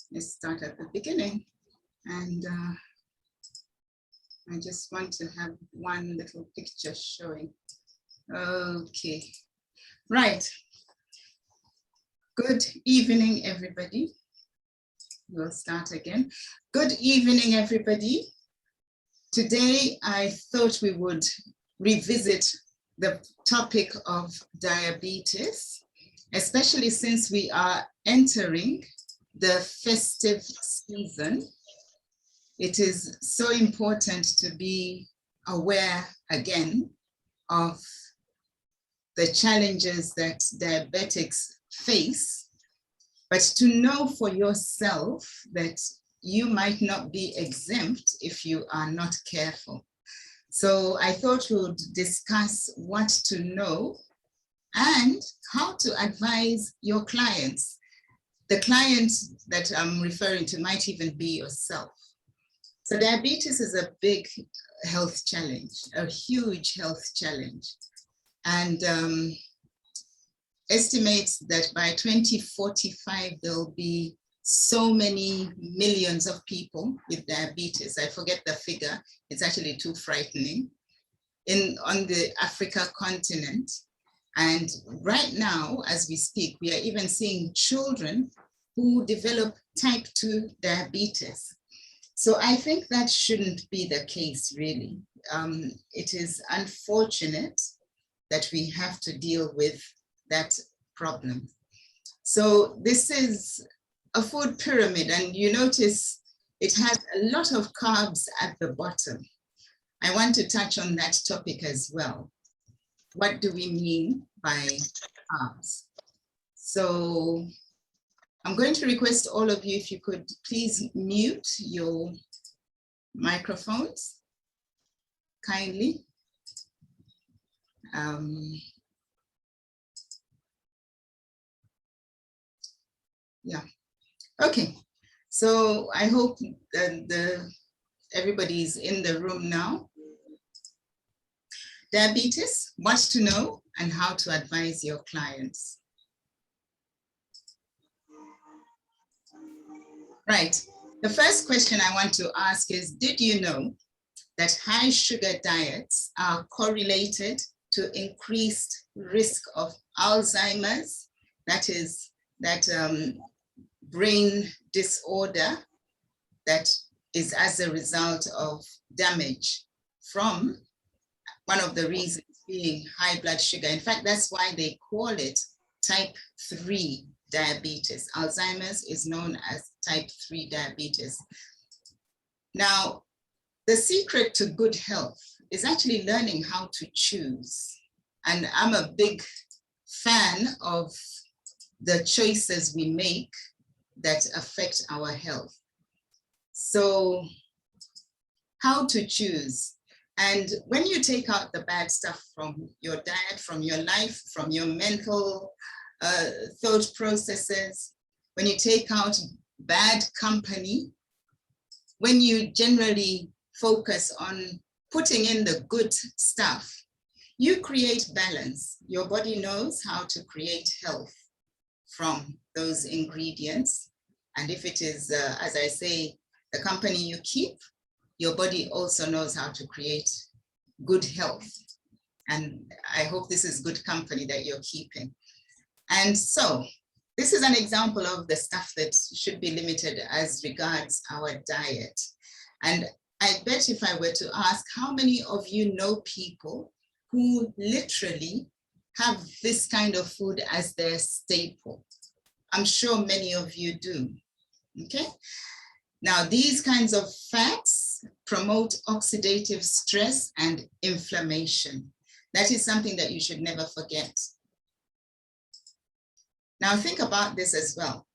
Let's start at the beginning. And I just want to have one little picture showing. Okay, right. Good evening, everybody. We'll start again. Good evening, everybody. Today, I thought we would revisit the topic of diabetes, especially since we are entering the festive season. It is so important to be aware again of the challenges that diabetics face, but to know for yourself that you might not be exempt if you are not careful. So I thought we would discuss what to know and how to advise your clients. The client that I'm referring to might even be yourself. So diabetes is a big health challenge, a huge health challenge. And estimates that by 2045, there'll be so many millions of people with diabetes. I forget the figure, it's actually too frightening, on the Africa continent. And right now, as we speak, we are even seeing children who develop type 2 diabetes. So I think that shouldn't be the case, really. It is unfortunate that we have to deal with that problem. So this is a food pyramid, and you notice it has a lot of carbs at the bottom. I want to touch on that topic as well. What do we mean by carbs? So I'm going to request all of you, if you could please mute your microphones kindly. Yeah, okay. So I hope that everybody's in the room now. Diabetes, what to know and how to advise your clients. Right, the first question I want to ask is, did you know that high sugar diets are correlated to increased risk of Alzheimer's? That is that brain disorder that is as a result of damage from one of the reasons being high blood sugar. In fact, that's why they call it type 3 diabetes. Alzheimer's is known as type 3 diabetes. Now, the secret to good health is actually learning how to choose. And I'm a big fan of the choices we make that affect our health. So how to choose? And when you take out the bad stuff from your diet, from your life, from your mental thought processes, when you take out bad company, when you generally focus on putting in the good stuff, you create balance. Your body knows how to create health from those ingredients. And if it is, as I say, the company you keep, your body also knows how to create good health. And I hope this is good company that you're keeping. And so this is an example of the stuff that should be limited as regards our diet. And I bet if I were to ask, how many of you know people who literally have this kind of food as their staple? I'm sure many of you do, okay? Now, these kinds of fats promote oxidative stress and inflammation. That is something that you should never forget. Now, think about this as well.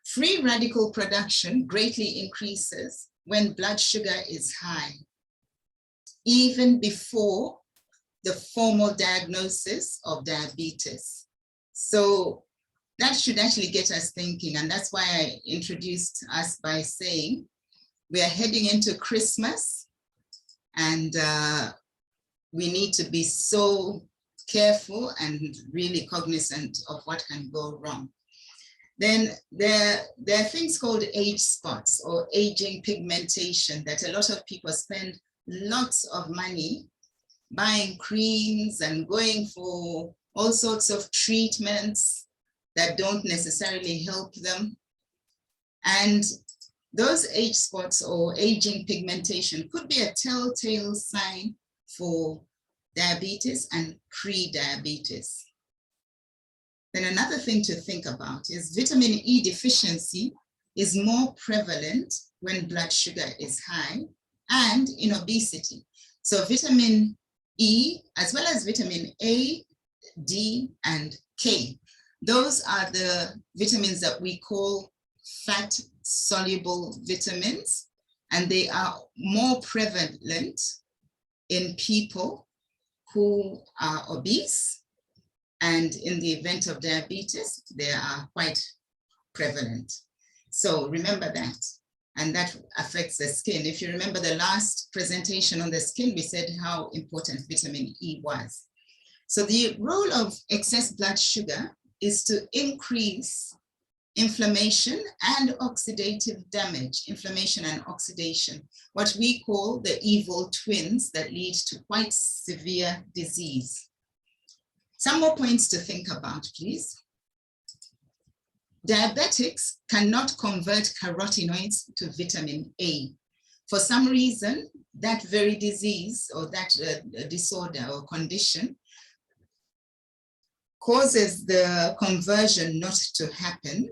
Free radical production greatly increases when blood sugar is high, even before the formal diagnosis of diabetes. So that should actually get us thinking. And that's why I introduced us by saying we are heading into Christmas, and we need to be so careful and really cognizant of what can go wrong. Then there are things called age spots or aging pigmentation that a lot of people spend lots of money buying creams and going for all sorts of treatments that don't necessarily help them. And those age spots or aging pigmentation could be a telltale sign for diabetes and pre-diabetes. Then another thing to think about is vitamin E deficiency is more prevalent when blood sugar is high and in obesity. So vitamin E, as well as vitamin A, D, and K, those are the vitamins that we call fat-soluble vitamins, and they are more prevalent in people who are obese, and in the event of diabetes, they are quite prevalent. So remember that, and that affects the skin. If you remember the last presentation on the skin, we said how important vitamin E was. So the role of excess blood sugar is to increase inflammation and oxidative damage, inflammation and oxidation, what we call the evil twins that lead to quite severe disease. Some more points to think about, please. Diabetics cannot convert carotenoids to vitamin A. For some reason, that very disease or that disorder or condition causes the conversion not to happen,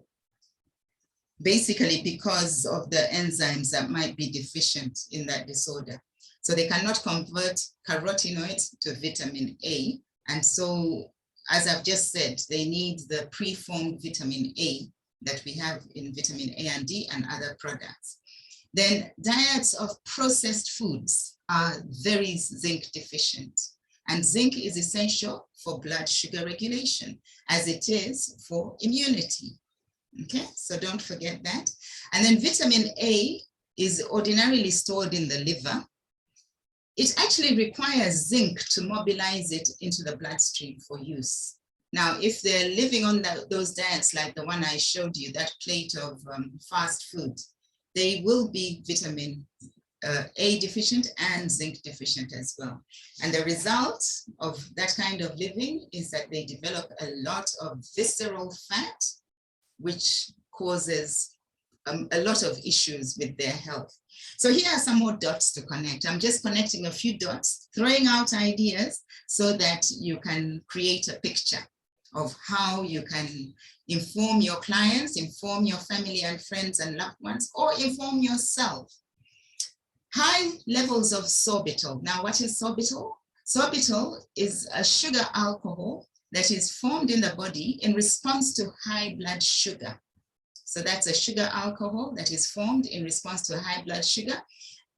basically because of the enzymes that might be deficient in that disorder. So they cannot convert carotenoids to vitamin A. And so, as I've just said, they need the preformed vitamin A that we have in vitamin A and D and other products. Then diets of processed foods are very zinc deficient. And zinc is essential for blood sugar regulation, as it is for immunity. Okay, so don't forget that. And then vitamin A is ordinarily stored in the liver. It actually requires zinc to mobilize it into the bloodstream for use. Now, if they're living on those diets like the one I showed you, that plate of fast food, they will be vitamin A deficient and zinc deficient as well. And the result of that kind of living is that they develop a lot of visceral fat, which causes a lot of issues with their health. So here are some more dots to connect. I'm just connecting a few dots, throwing out ideas so that you can create a picture of how you can inform your clients, inform your family and friends and loved ones, or inform yourself. High levels of sorbitol. Now, what is sorbitol? Sorbitol is a sugar alcohol that is formed in the body in response to high blood sugar. So that's a sugar alcohol that is formed in response to high blood sugar.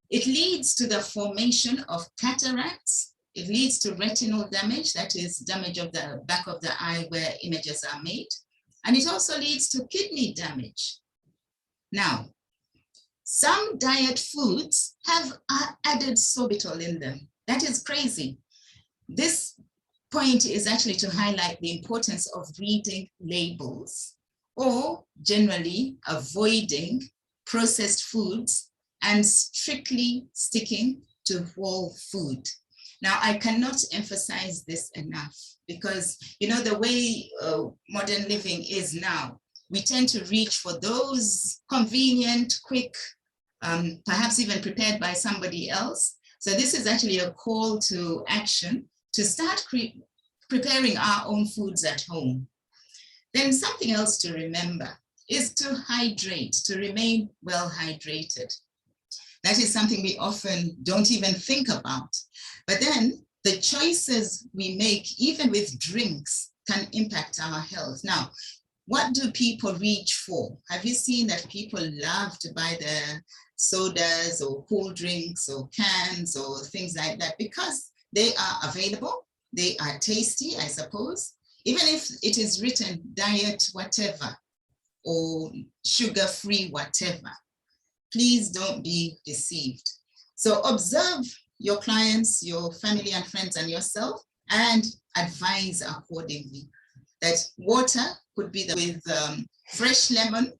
It leads to the formation of cataracts. It leads to retinal damage, that is damage of the back of the eye where images are made. And it also leads to kidney damage. Now, some diet foods have added sorbitol in them. That is crazy. This point is actually to highlight the importance of reading labels, or generally avoiding processed foods and strictly sticking to whole food. Now, I cannot emphasize this enough because, you know, the way modern living is now, we tend to reach for those convenient, quick, perhaps even prepared by somebody else. So this is actually a call to action to start preparing our own foods at home. Then something else to remember is to hydrate, to remain well hydrated. That is something we often don't even think about. But then the choices we make, even with drinks, can impact our health. Now, what do people reach for? Have you seen that people love to buy the sodas or cool drinks or cans or things like that? Because they are available, they are tasty, I suppose. Even if it is written diet whatever or sugar-free whatever, please don't be deceived. So observe your clients, your family and friends and yourself, and advise accordingly. that water could be with fresh lemon.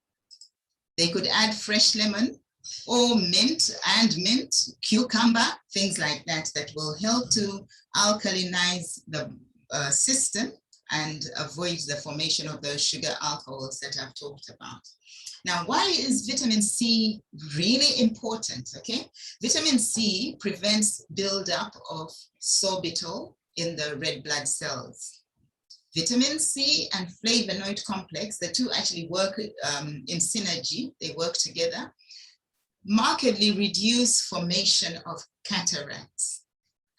They could add fresh lemon or mint, cucumber, things like that, that will help to alkalinize the system and avoid the formation of those sugar alcohols that I've talked about. Now, why is vitamin C really important? Okay, vitamin C prevents buildup of sorbitol in the red blood cells. Vitamin C and flavonoid complex, the two actually work in synergy, they work together, markedly reduce formation of cataracts.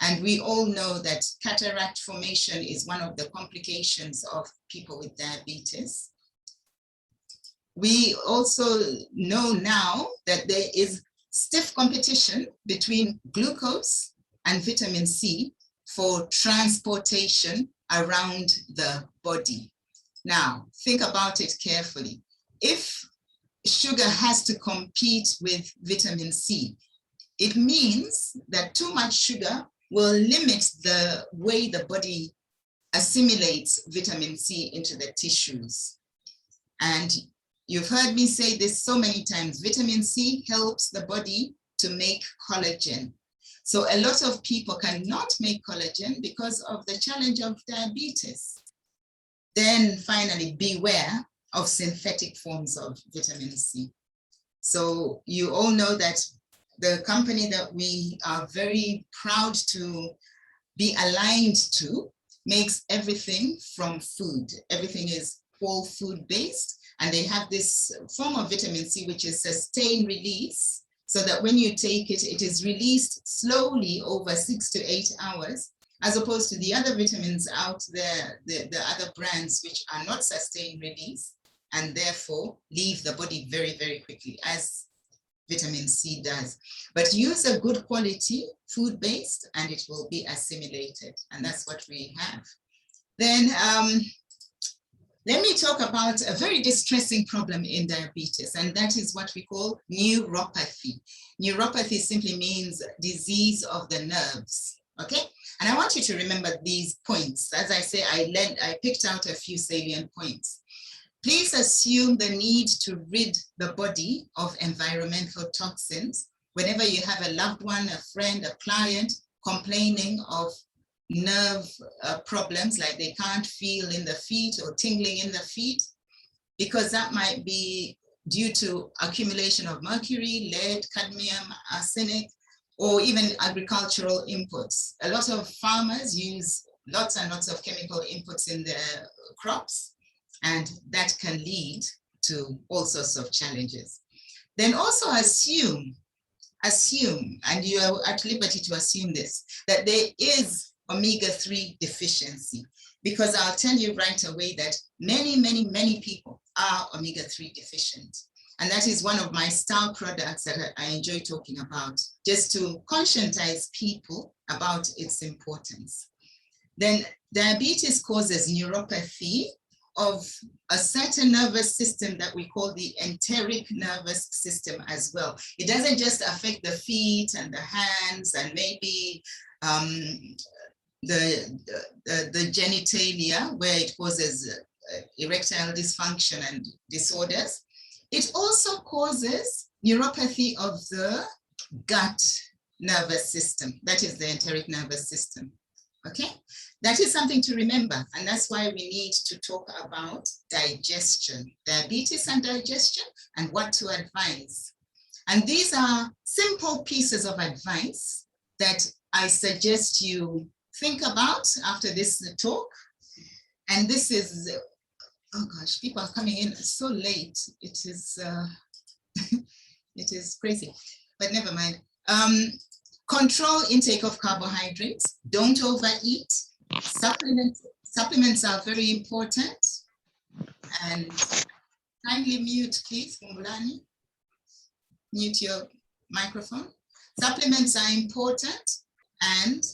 And we all know that cataract formation is one of the complications of people with diabetes. We also know now that there is stiff competition between glucose and vitamin C for transportation around the body. Now, think about it carefully. If sugar has to compete with vitamin C, it means that too much sugar will limit the way the body assimilates vitamin C into the tissues. And you've heard me say this so many times, vitamin C helps the body to make collagen. So a lot of people cannot make collagen because of the challenge of diabetes. Then finally, beware of synthetic forms of vitamin C. So you all know that the company that we are very proud to be aligned to makes everything from food. Everything is whole food based, and they have this form of vitamin C which is sustained release, so that when you take it, it is released slowly over 6 to 8 hours, as opposed to the other vitamins out there, the other brands which are not sustained release, and therefore leave the body very, very quickly, as vitamin C does. But use a good quality food-based and it will be assimilated, and that's what we have. Then let me talk about a very distressing problem in diabetes, and that is what we call neuropathy. Neuropathy simply means disease of the nerves, okay? And I want you to remember these points. As I say, I picked out a few salient points. Please assume the need to rid the body of environmental toxins whenever you have a loved one, a friend, a client complaining of nerve problems, like they can't feel in the feet or tingling in the feet, because that might be due to accumulation of mercury, lead, cadmium, arsenic, or even agricultural inputs. A lot of farmers use lots and lots of chemical inputs in their crops, and that can lead to all sorts of challenges. Then also assume, and you are at liberty to assume this, that there is omega-3 deficiency, because I'll tell you right away that many people are omega-3 deficient. And that is one of my star products that I enjoy talking about, just to conscientize people about its importance. Then diabetes causes neuropathy of a certain nervous system that we call the enteric nervous system as well. It doesn't just affect the feet and the hands and maybe the genitalia, where it causes erectile dysfunction and disorders. It also causes neuropathy of the gut nervous system. That is the enteric nervous system. Okay, that is something to remember, and that's why we need to talk about digestion, diabetes and digestion, and what to advise. And these are simple pieces of advice that I suggest you think about after this talk. And this is, oh gosh, people are coming in so late. It is, it is crazy, but never mind. Control intake of carbohydrates. Don't overeat. Supplements are very important. And kindly mute, please, Kumbulani. Mute your microphone. Supplements are important, and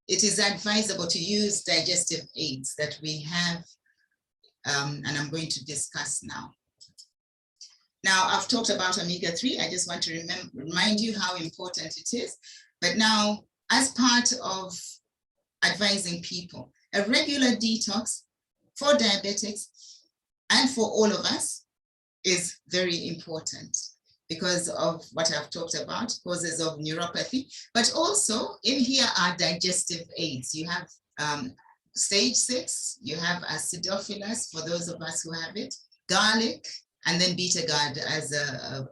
it is advisable to use digestive aids that we have, and I'm going to discuss now. Now, I've talked about omega-3. I just want to remind you how important it is. But now, as part of advising people, a regular detox for diabetics and for all of us is very important because of what I've talked about, causes of neuropathy, but also in here are digestive aids. You have stage 6, you have acidophilus for those of us who have it, garlic, and then beta-GAD as a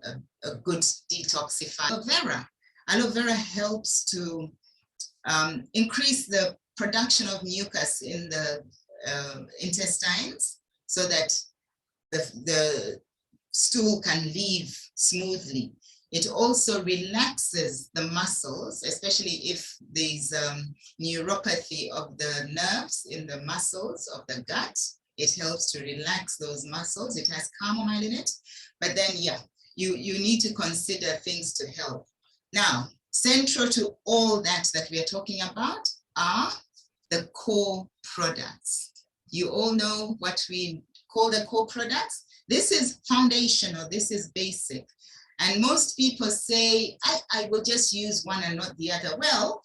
good detoxifier. Aloe vera helps to increase the production of mucus in the intestines so that the stool can leave smoothly. It also relaxes the muscles, especially if there's neuropathy of the nerves in the muscles of the gut. It helps to relax those muscles. It has chamomile in it. But then, yeah, you need to consider things to help. Now, central to all that we are talking about are the core products. You all know what we call the core products. This is foundational, this is basic. And most people say, I will just use one and not the other. Well,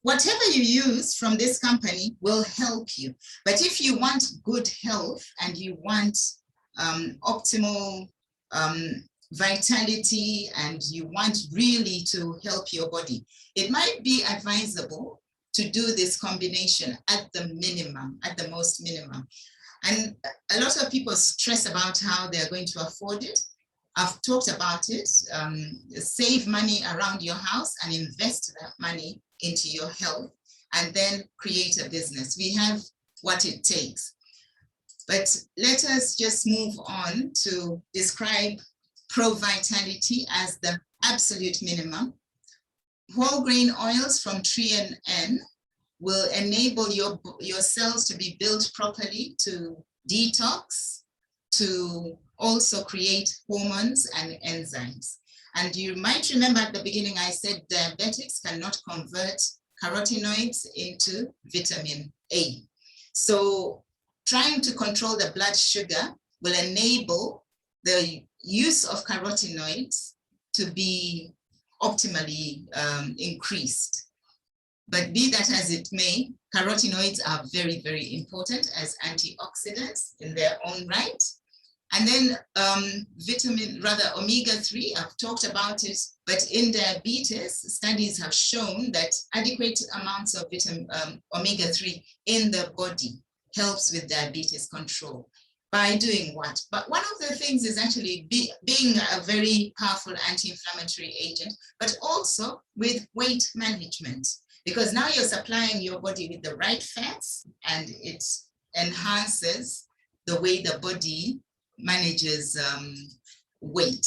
whatever you use from this company will help you. But if you want good health and you want optimal vitality and you want really to help your body, it might be advisable to do this combination at the minimum, at the most minimum. And a lot of people stress about how they're going to afford it. I've talked about it. Save money around your house and invest that money into your health and then create a business. We have what it takes. But let us just move on to describe Pro Vitality as the absolute minimum. Whole grain oils from tree and N will enable your cells to be built properly, to detox, to also create hormones and enzymes. And you might remember at the beginning I said diabetics cannot convert carotenoids into vitamin A. So trying to control the blood sugar will enable the use of carotenoids to be optimally increased. But be that as it may, carotenoids are very, very important as antioxidants in their own right. And then omega-3, I've talked about it, but in diabetes, studies have shown that adequate amounts of omega-3 in the body helps with diabetes control. By doing what? But one of the things is actually being a very powerful anti-inflammatory agent, but also with weight management. Because now you're supplying your body with the right fats and it enhances the way the body manages weight.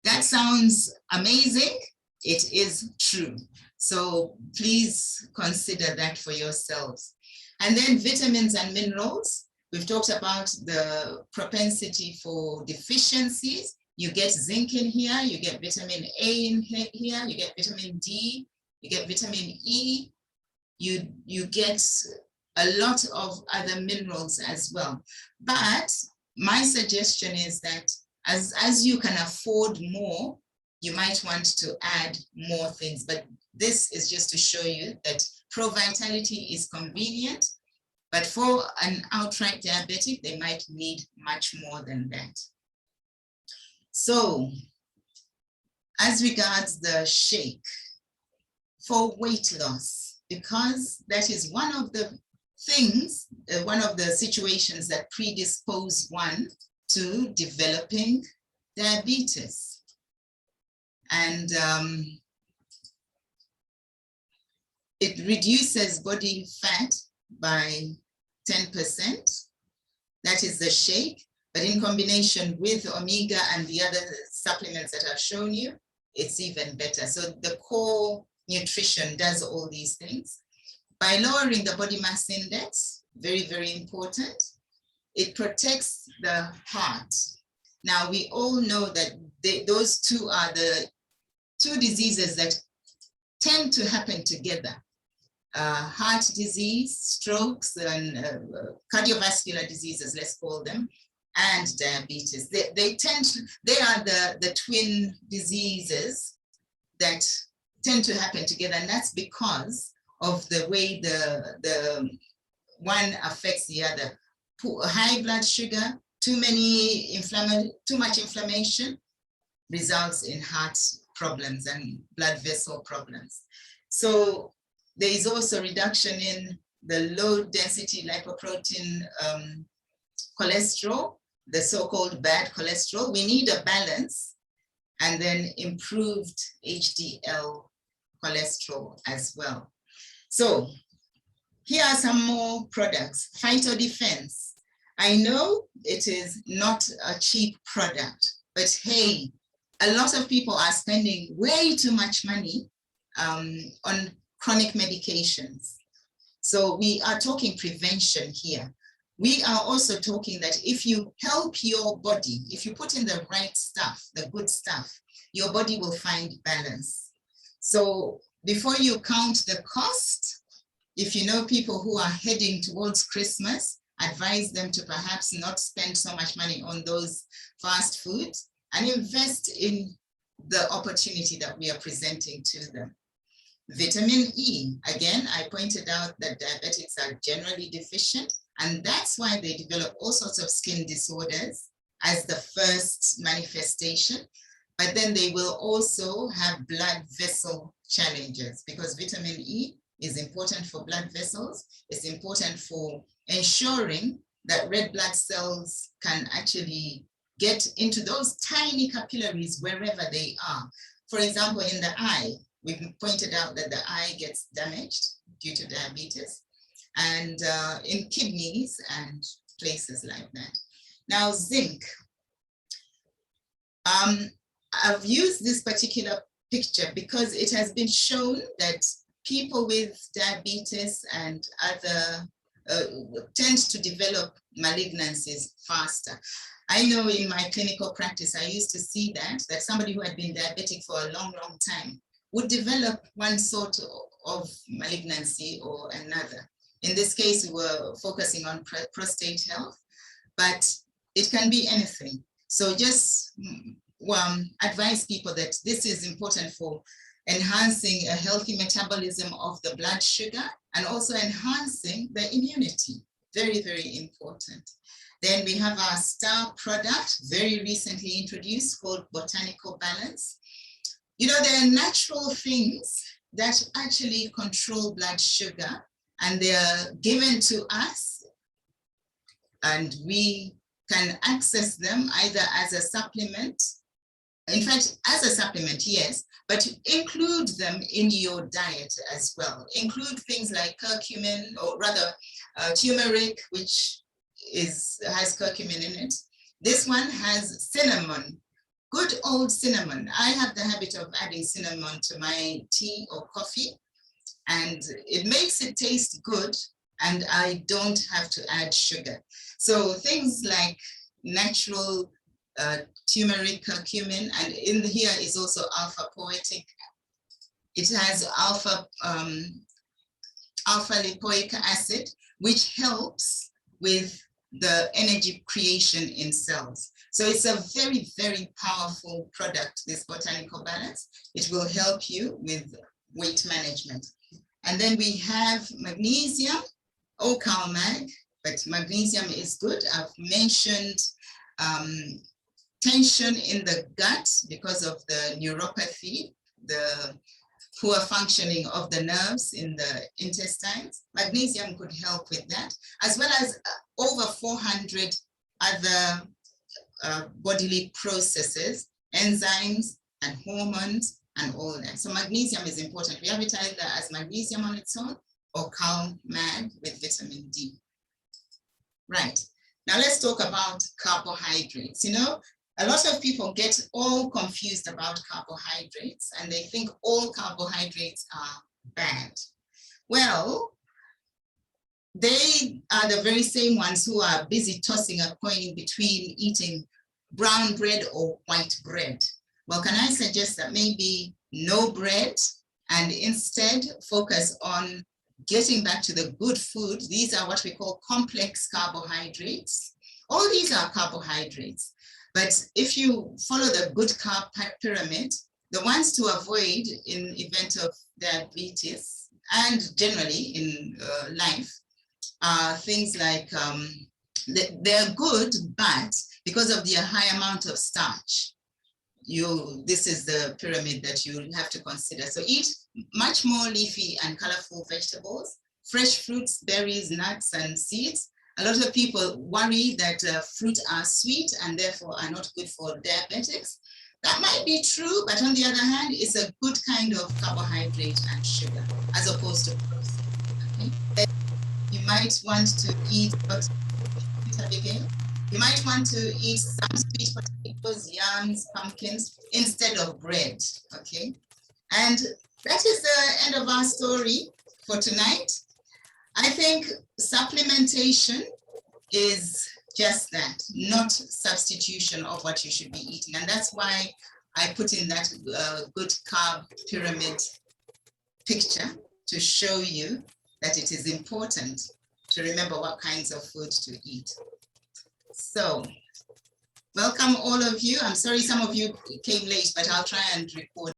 That sounds amazing. It is true. So please consider that for yourselves. And then vitamins and minerals. We've talked about the propensity for deficiencies. You get zinc in here, you get vitamin A in here, you get vitamin D, you get vitamin E, you get a lot of other minerals as well. But my suggestion is that as you can afford more, you might want to add more things. But this is just to show you that Pro Vitality is convenient, but for an outright diabetic, they might need much more than that. So as regards the shake, for weight loss, because that is one of the things, one of the situations that predispose one to developing diabetes. And it reduces body fat by 10%. That is the shake, but in combination with omega and the other supplements that I've shown you, it's even better. So the core nutrition does all these things. By lowering the body mass index, very, very important, it protects the heart. Now, we all know that those two are the two diseases that tend to happen together. Heart disease, strokes, and cardiovascular diseases, let's call them, and diabetes. They are the twin diseases that tend to happen together, and that's because of the way the one affects the other. High blood sugar, too much inflammation results in heart problems and blood vessel problems. So there is also reduction in the low density lipoprotein cholesterol, the so-called bad cholesterol. We need a balance, and then improved HDL cholesterol as well. So here are some more products. Phytodefense. I know it is not a cheap product, but hey, a lot of people are spending way too much money on chronic medications. So we are talking prevention here. We are also talking that if you help your body, if you put in the right stuff, the good stuff, your body will find balance. So before you count the cost, if you know people who are heading towards Christmas, advise them to perhaps not spend so much money on those fast foods and invest in the opportunity that we are presenting to them. Vitamin E, again, I pointed out that diabetics are generally deficient, and that's why they develop all sorts of skin disorders as the first manifestation. But then they will also have blood vessel challenges, because vitamin E is important for blood vessels. It's important for ensuring that red blood cells can actually get into those tiny capillaries wherever they are. For example, in the eye, we've pointed out that the eye gets damaged due to diabetes, and in kidneys and places like that. Now, zinc. I've used this particular picture because it has been shown that people with diabetes and other tend to develop malignancies faster. I know in my clinical practice, I used to see that somebody who had been diabetic for a long, long time would develop one sort of malignancy or another. In this case, we were focusing on prostate health, but it can be anything. So just advise people that this is important for enhancing a healthy metabolism of the blood sugar and also enhancing the immunity. Very, very important. Then we have our star product, very recently introduced, called Botanical Balance. You know, there are natural things that actually control blood sugar, and they are given to us, and we can access them either as a supplement. In fact, as a supplement, yes, but include them in your diet as well. Include things like curcumin, or rather turmeric, which has curcumin in it. This one has cinnamon, good old cinnamon. I have the habit of adding cinnamon to my tea or coffee, and it makes it taste good, and I don't have to add sugar. So things like natural turmeric, curcumin, and in here is also alpha poetic. It has alpha lipoic acid, which helps with the energy creation in cells. So it's a very, very powerful product, this Botanical Balance. It will help you with weight management. And then we have magnesium, or CalMag, but magnesium is good. I've mentioned tension in the gut because of the neuropathy, the poor functioning of the nerves in the intestines. Magnesium could help with that, as well as over 400 other bodily processes, enzymes and hormones and all that. So magnesium is important. We have it either as magnesium on its own or CalMag with vitamin D. Right. Now let's talk about carbohydrates. You know, a lot of people get all confused about carbohydrates, and they think all carbohydrates are bad. Well, they are the very same ones who are busy tossing a coin between eating brown bread or white bread. Well, can I suggest that maybe no bread, and instead focus on getting back to the good food? These are what we call complex carbohydrates. All these are carbohydrates. But if you follow the good carb pyramid, the ones to avoid in event of diabetes and generally in life things like, they're good, but because of the high amount of starch, this is the pyramid that you have to consider. So eat much more leafy and colorful vegetables, fresh fruits, berries, nuts, and seeds. A lot of people worry that fruit are sweet and therefore are not good for diabetics. That might be true, but on the other hand, it's a good kind of carbohydrate and sugar, as opposed to protein. Okay? You might want to eat, Abigail, you might want to eat some sweet potatoes, yams, pumpkins, instead of bread, okay? And that is the end of our story for tonight. I think supplementation is just that, not substitution of what you should be eating. And that's why I put in that good carb pyramid picture to show you that it is important to remember what kinds of food to eat. So, welcome all of you. I'm sorry some of you came late, but I'll try and record